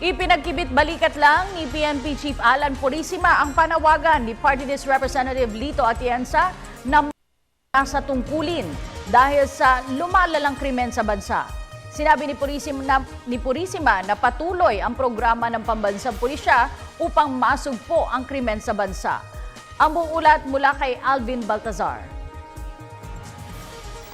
Ipinagkibit balikat lang ni PNP Chief Alan Purisima ang panawagan ni Party List Representative Lito Atienza na sa tungkulin dahil sa lumalalang krimen sa bansa. Sinabi ni Purisima na patuloy ang programa ng pambansang pulisya upang masugpo ang krimen sa bansa. Ang buong ulat mula kay Alvin Baltazar.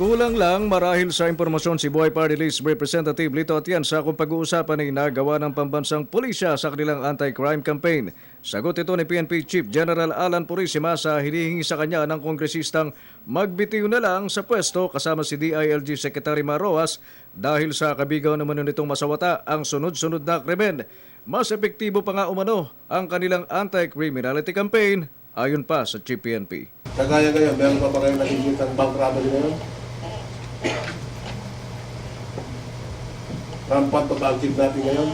Kulang lang marahil sa impormasyon si Buhay Party List Representative Lito Atienza kung pag-uusapan ay nagawa ng pambansang pulisya sa kanilang anti-crime campaign. Sagot ito ni PNP Chief General Alan Purisima sa hinihingi sa kanya ng kongresistang magbitiw na lang sa pwesto kasama si DILG Secretary Maroas dahil sa kabigaw naman nitong masawata ang sunod-sunod na krimen. Mas epektibo pa nga umano ang kanilang anti-criminality campaign ayon pa sa Chief PNP. Kagaya ngayon, meron pa ba kayo nakikita ng bank robbery ngayon? Rampant pa ba ang kidnapping ngayon?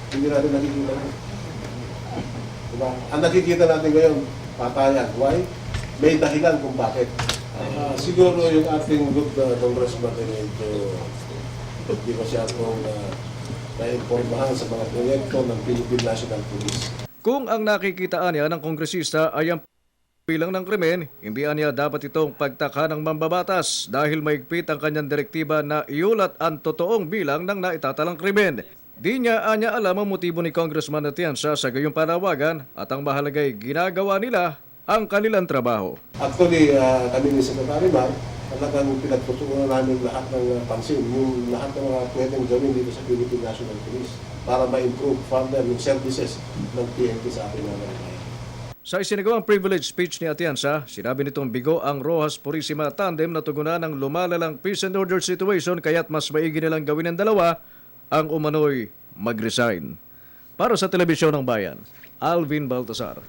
Hindi natin nakikita. Diba? Ang nakikita natin ngayon, patayan. Why? May dahilan kung bakit. Siguro yung ating good congressman ito, hindi masyadong na-impormahan sa mga proyekto ng Philippine National Police. Kung ang nakikitaan niya ng kongresista ay ang bilang ng krimen, hindi niya dapat itong pagtakha ng mambabatas dahil maigpit ang kanyang direktiba na iulat ang totoong bilang ng naitatalang krimen. Di niya alam ang motibo ni Congressman Atienza sa gayong panawagan at ang mahalagay ginagawa nila ang kanilang trabaho. Actually, kami ni Secretary Mar, talagang pinagtutuunan namin lahat ng pansin, yung lahat ng mga pwedeng gawin dito sa Philippine National Police para ma-improve further yung services ng PNP sa ating mga bayan. Sa isinagawang privilege speech ni Atienza, sinabi nitong bigo ang Rojas Purisima tandem na tugunan ng lumalalang peace and order situation kaya't mas maigi nilang gawin ng dalawa ang umano'y mag-resign. Para sa Telebisyon ng Bayan, Alvin Baltazar.